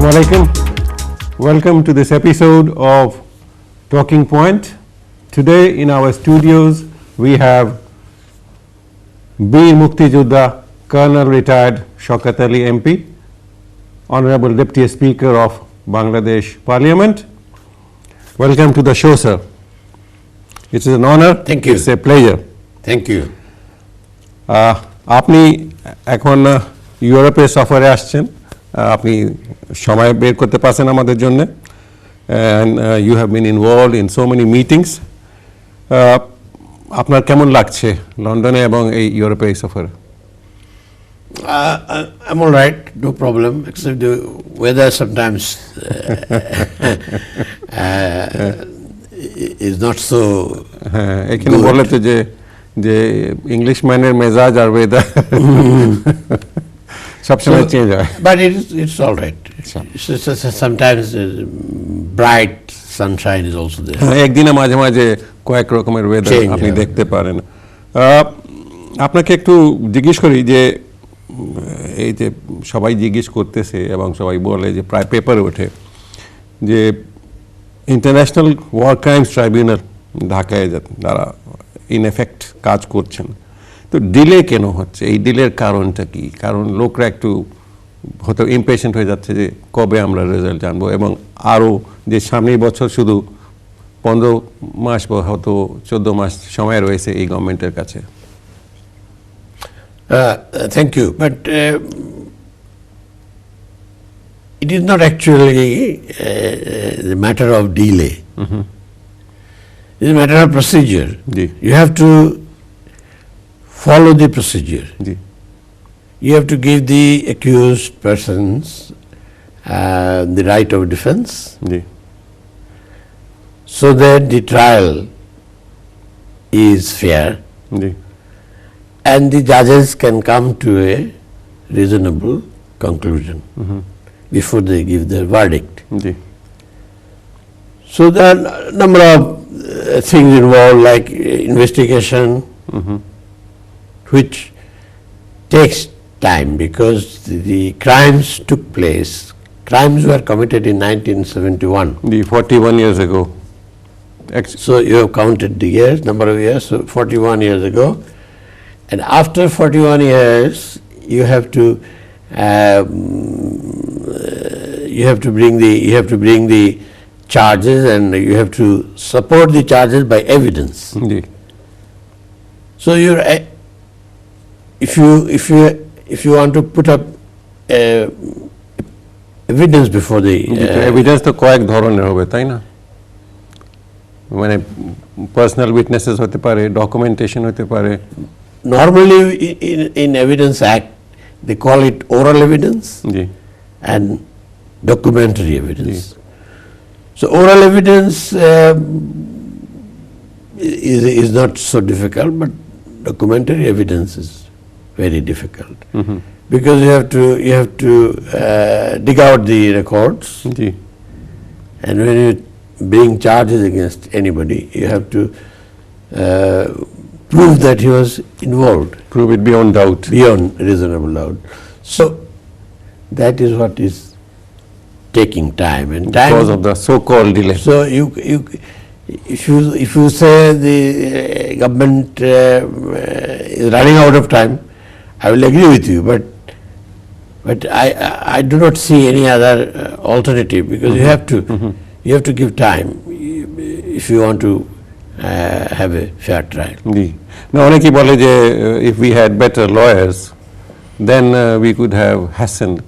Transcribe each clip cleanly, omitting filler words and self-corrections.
Assalamu alaikum. Welcome to this episode of Talking Point. Today in our studios we have Veer Muktijodha, Colonel retired Shaukat Ali MP, Honorable Deputy Speaker of Bangladesh Parliament. Welcome to the show, sir. It is an honor. Thank you. It's a pleasure. Thank you. আপনি এখন ইউরোপে সফরে আসছেন, আপনি সময় বের করতে পারছেন আমাদের জন্য, and you have been involved in so many meetings. আপনার কেমন লাগছে লন্ডনে এবং এই ইউরোপে এই সফরে? I'm all right, no problem, except the weather sometimes is not so এখানে বলে তো যে ইংলিশ ম্যানের মেজাজ আর ওয়েদার সবসময় চেঞ্জ হয়, but it's all right. Sometimes bright sunshine is also there. একদিনে মাঝে মাঝে কয়েক রকমের ওয়েদার আপনি দেখতে পারেন। আপনাকে একটু জিজ্ঞেস করি যে এই যে সবাই জিজ্ঞেস করতেছে এবং সবাই বলে যে প্রায় পেপারে ওঠে যে ইন্টারন্যাশনাল ওয়ার ক্রাইমস ট্রাইব্যুনাল ঢাকায় তারা ইন এফেক্ট কাজ করছেন, তো ডিলে কেন হচ্ছে? এই ডিলের কারণটা কি? কারণ লোকরা একটু হয়তো ইমপেশেন্ট হয়ে যাচ্ছে যে কবে আমরা রেজাল্ট জানবো, এবং আরও যে সামনের বছর শুধু 15 মাস বা হয়তো 14 মাস সময় রয়েছে এই গভর্নমেন্টের কাছে। Thank you, but it is not actually the matter of delay. It is a matter of procedure. You have to follow the procedure. You have to give the accused persons the right of defense, so that the trial is fair and the judges can come to a reasonable conclusion before they give their verdict. So there are a number of things involved, like investigation, which takes time because the crimes took place. Crimes were committed in 1971. 41 years ago. So you have counted the years, number of years, so 41 years ago. And after 41 years, you have to bring the charges, and you have to support the charges by evidence. So you're if you want to put up evidence before the evidence তো কয়েক ধরনের হবে, তাই না? মানে personal witnesses হতে পারে, documentation হতে পারে। Normally in Evidence Act they call it oral evidence and documentary evidence. So oral evidence is not so difficult, but documentary evidence is very difficult because you have to dig out the records, and when you bring charges against anybody, you have to prove that he was involved. Prove it beyond doubt. Beyond reasonable doubt. So that is what is taking time, and time because of the so-called delay. So if you say the government is running out of time, I will agree with you, but I do not see any other alternative, because you have to give time if you want to have a fair trial. Now অনেকেই বলে যে if we had better lawyers, then we could have hastened.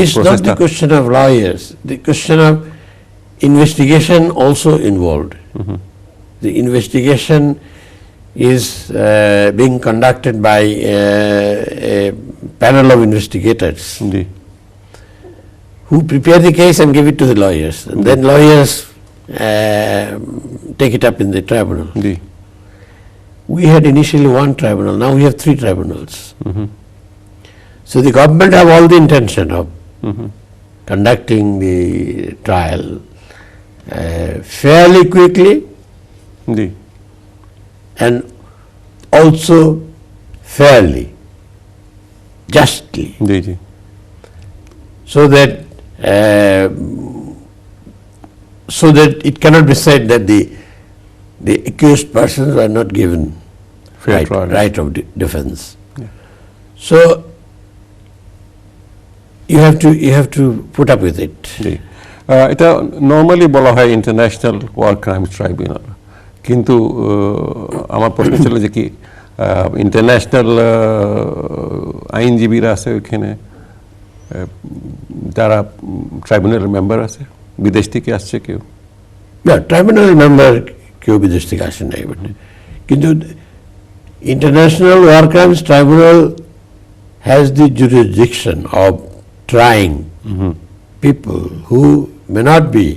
It's not the question of lawyers, the question of investigation also involved. The investigation is being conducted by a panel of investigators who prepare the case and give it to the lawyers, and then lawyers take it up in the tribunal. We had initially one tribunal, now we have 3 tribunals. So the government have all the intention of conducting the trial fairly quickly and also fairly, justly. so that it cannot be said that the accused persons were not given Fair trial. right of defense. So you have to put up with it. জি এটা normally বলা হয় international war crimes tribunal, কিন্তু আমার প্রশ্ন ছিল যে কি international আইনজীবীরা আছে ওইখানে যারা ট্রাইব্যুনালের মেম্বার আছে, বিদেশ থেকে আসছে কেউ? না, ট্রাইব্যুনাল মেম্বার কেউ বিদেশ থেকে আসেন নাই, কিন্তু international war crimes tribunal has the jurisdiction of trying people who may not be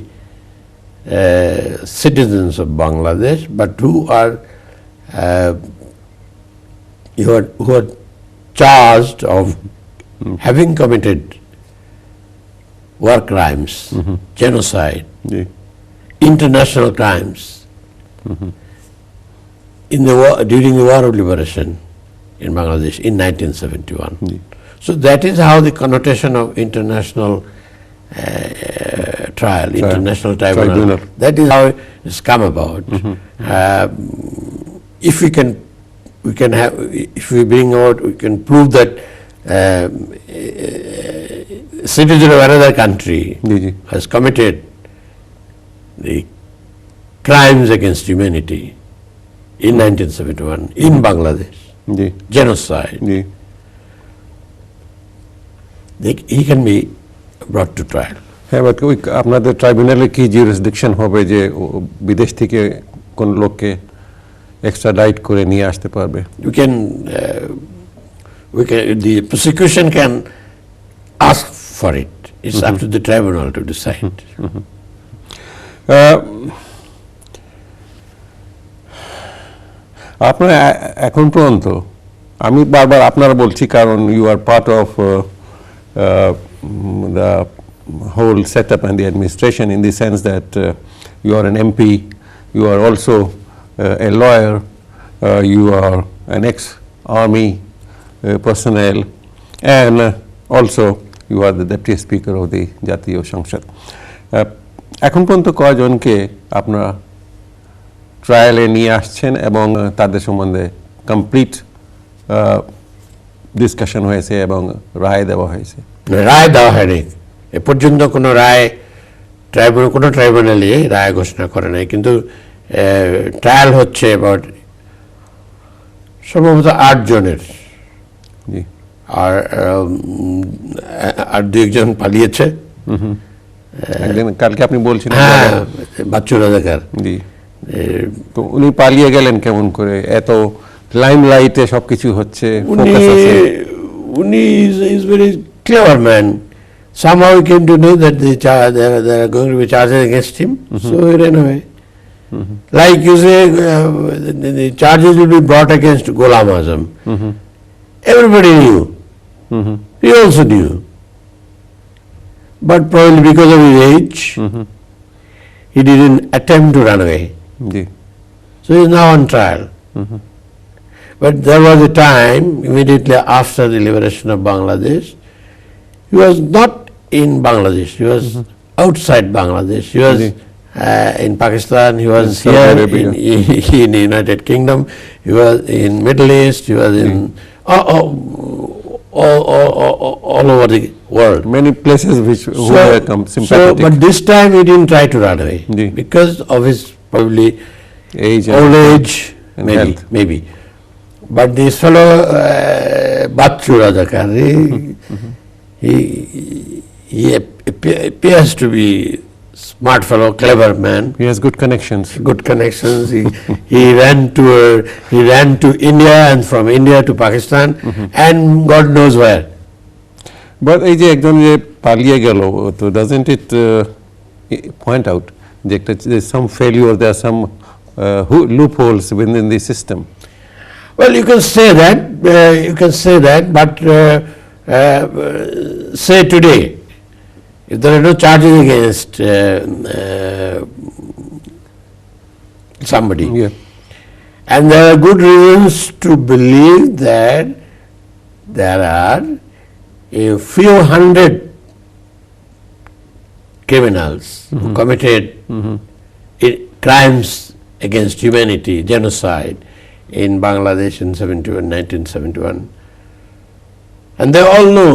citizens of Bangladesh, but who are charged of having committed war crimes, genocide, international crimes in the war, during the War of Liberation in Bangladesh in 1971. So that is how the connotation of international trial, international tribunal, that is how it's come about. If we can have, if we bring out, we can prove that a citizen of another country has committed the crimes against humanity in 1971 in Bangladesh, genocide, he can be brought to trial. হ্যাঁ, but ওই আপনাদের ট্রাইব্যুনালে কি jurisdiction হবে যে বিদেশ থেকে কোন লোককে এক্সট্রাডাইট করে নিয়ে আসতে পারবে? The prosecution can ask for it. It's up to the tribunal to decide. আপনার এখন পর্যন্ত, আমি বারবার আপনারা বলছি কারণ you are part of the whole setup and the administration, in the sense that you are an MP, you are also a lawyer, you are an ex-army personnel, and also you are the deputy speaker of the Jatiyo Sangshad. এখন পর্যন্ত কয়জনকে আপনারা ট্রায়ালে নিয়ে আসছেন এবং তাদের সম্বন্ধে complete discussion হয়েছে এবং রায় দেওয়া হয়েছে? রায় দেওয়া হয়নি এ পর্যন্ত, কোনো রায় কোনো ট্রাইব্যুনালে রায় ঘোষণা করে নাই, কিন্তু ট্রায়াল হচ্ছে অ্যাবাউট সম্ভবত 8 জনের, আর 2-1 পালিয়েছে। কালকে আপনি বলছিলেন বাচ্চু রাজাকার, তো উনি পালিয়ে গেলেন কেমন করে? এত লাইমলাইটে সবকিছু হচ্ছে, উনি is very clever man. Somehow he came to know that there are going to be charges against him, so he ran away. Like you say, the charges will be brought against Ghulam Azam. Everybody knew. He also knew. But probably because of his age, he didn't attempt to run away. So he is now on trial. But there was a time, immediately after the liberation of Bangladesh, he was not in Bangladesh, he was outside Bangladesh. He was in Pakistan, he was here in the United Kingdom, he was in Middle East, he was in all over the world. Many places who were sympathetic. But this time he didn't try to run away because of his probably old age, maybe. But this fellow, Bachu Rajakar, he appears to be smart fellow, clever man. He has good connections. He ran to India, and from India to Pakistan, and God knows where. But এই যে একজন যে পালিয়ে গেল, তো doesn't it point out that there is some failure, there are some loopholes within the system? Well, you can say that, but say today, if there are no charges against somebody, and there are good reasons to believe that there are a few hundred criminals who committed crimes against humanity, genocide in Bangladesh in 1971. And they all know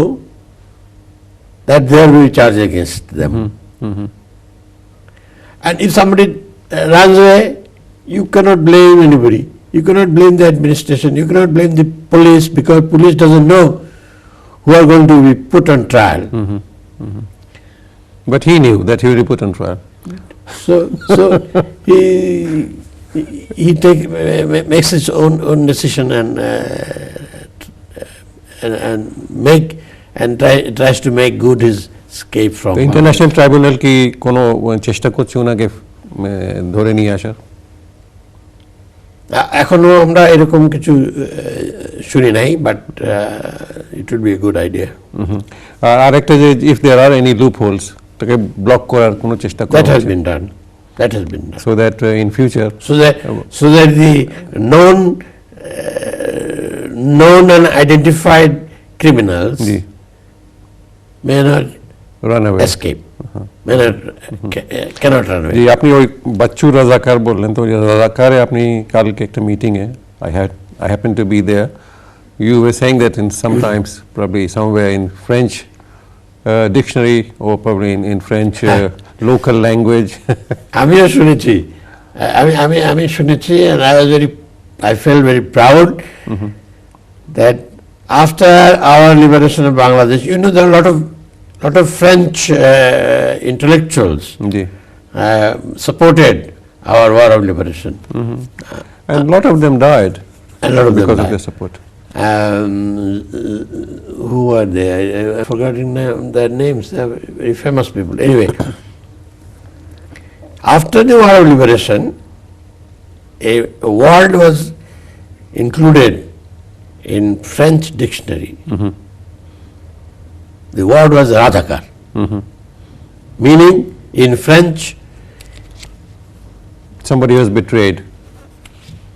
that there will be charge against them. And if somebody runs away, you cannot blame anybody. You cannot blame the administration. You cannot blame the police, because police doesn't know who are going to be put on trial. But he knew that he will be put on trial. So he makes his own decision and tries to make good his escape from. The International Tribunal কি কোনো চেষ্টা করছে ওনাকে ধরে নিয়ে আসার? এখনো আমরা এরকম কিছু শুনি নাই, but it will be a good idea. আর আরেকটা যে if there are any loopholes, তাকে ব্লক করার কোনো চেষ্টা করা that has been done, that has been done, so that in future so that the known and identified criminals may not run away, escape, may not cannot run away. জি, আপনি ওই বাচ্চু রাজাকার বললেন, তো রাজাকারে আপনি কালকে একটা মিটিংয়ে I happened to be there. You were saying that in sometimes probably somewhere in French dictionary or probably in French local language. আমিও শুনেছি, আমি শুনেছি, and I felt very proud that after our liberation of Bangladesh, you know, there are a lot of French intellectuals supported our war of liberation, and a lot of them died. And a lot of because them of died. their support. Who were they? I forgotten their names. They are very famous people. Anyway, after the war of liberation, a word was included in French dictionary. The word was Rajakar, meaning in French, Somebody was betrayed.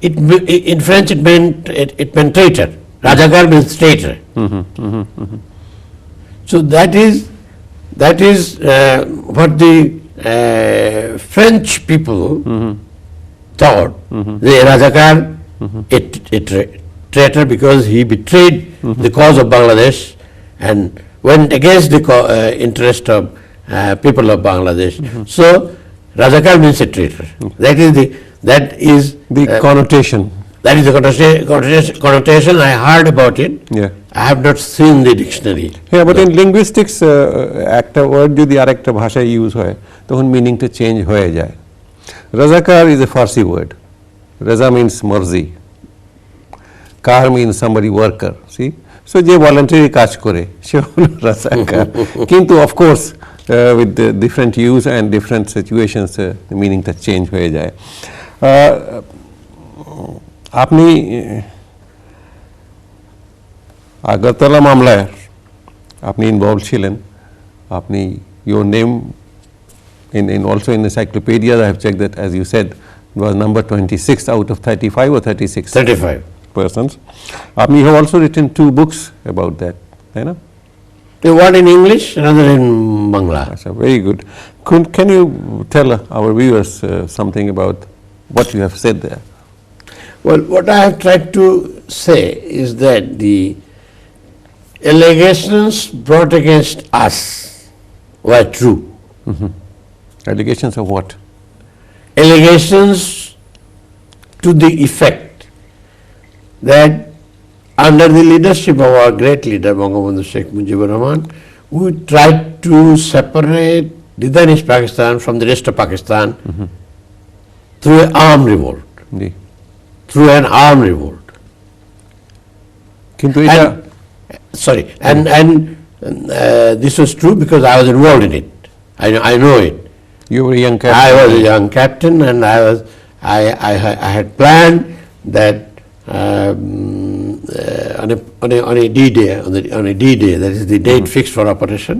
in French it meant traitor. Rajakar means traitor. So that is what the French people thought. The Rajakar, a traitor, because he betrayed the cause of Bangladesh and went against the interest of people of Bangladesh. So Rajakar means a traitor. That is The connotation. That is the connotation. I heard about it. Yeah. I have not seen the dictionary. Yeah, but in linguistics একটা word যদি আরেকটা ভাষায় use হয় তখন মিনিংটা change হয়ে যায়। রাজাকার is a Farsi word. Raza means marzi. Kar means somebody worker. See? So যে ভলান্টারি কাজ করে সে হলো রাজাকার। কিন্তু of course with the different use and different situations the meaningটা চেঞ্জ হয়ে যায়। আপনি আগরতলা মামলায় আপনি ইনভলভ ছিলেন, আপনি your name in also in encyclopedia I have checked that, as you said, was number 26 out of 35 or 36 35 persons. You have also written 2 books about that, right? One in English, another in Bangla. So very good. Can you tell our viewers something about what you have said there? Well, what I have tried to say is that the allegations brought against us were true. Allegations of what? Allegations to the effect that under the leadership of our great leader, Bangabandhu Sheikh Mujibur Rahman, we tried to separate the Danish Pakistan from the rest of Pakistan through an armed revolt. Through an armed revolt. কিন্তু এটা and this was true because I was involved in it. I know it. You were a young captain. I was a young captain, and I had planned that on a D-day, that is the date fixed for operation,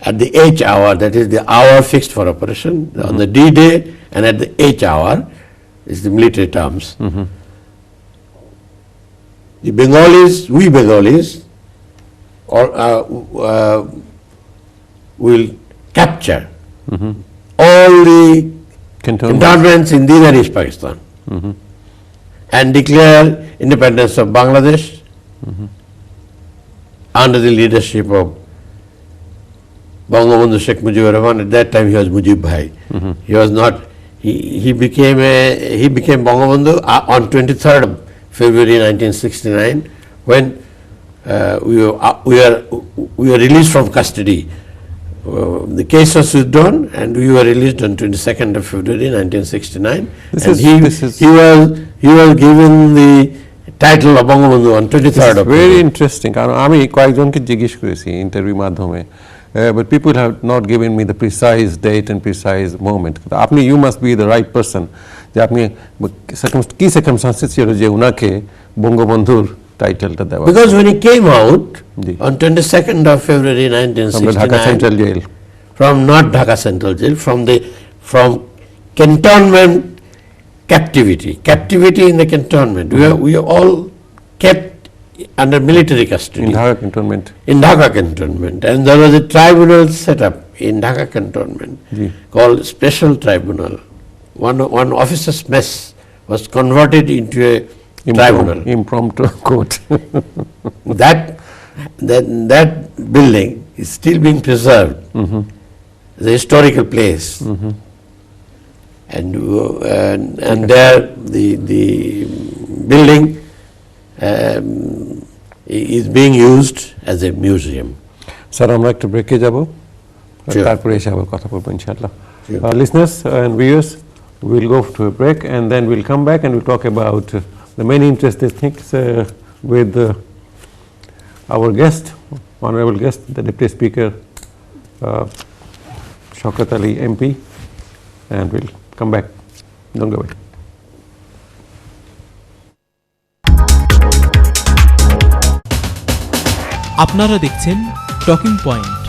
at the H hour, that is the hour fixed for operation, on the D-day and at the H hour, is the military terms. The Bengalis, we Bengalis, will capture all the cantonments in the East Pakistan and declare independence of Bangladesh under the leadership of Bangabandhu Sheikh Mujibur Rahman. At that time he was Mujib Bhai. He was not. He became Bangabandhu on 23rd of February 1969 when we were released from custody. The case was withdrawn and we were released on 22nd of February 1969. He was given the title of Bangabandhu on 23rd of February. Very interesting. আমি কয়েকজনকে জিজ্ঞেস করেছি interview মাধ্যমে, but people have not given me the precise date and precise moment. আপনি you must be the right person যে আপনি কি circumstances ছিল যে উনাকে বঙ্গবন্ধুর টাইটেলটা দেওয়া। Because when he came out on 22nd of February 1969 from Dhaka Central Jail, from not Dhaka Central Jail, from cantonment captivity in the cantonment. We are all kept under military custody. In Dhaka cantonment. In Dhaka cantonment, and there was a tribunal set up in Dhaka cantonment called Special Tribunal. One officer's mess was converted into a tribunal. Impromptu court. That building is still being preserved. It's a historical place. And there the building is being used as a museum. Sir আমরা একটু ব্রেকে যাব, তারপরে এসে আবার কথা বলবো ইনশাআল্লাহ. Listeners and viewers, we'll go to a break and then we'll come back and we'll talk about the many interesting things with our guest, honorable guest, the Deputy Speaker Shaukat Ali MP, and we'll come back. Don't go away. আপনারা দেখছেন talking point.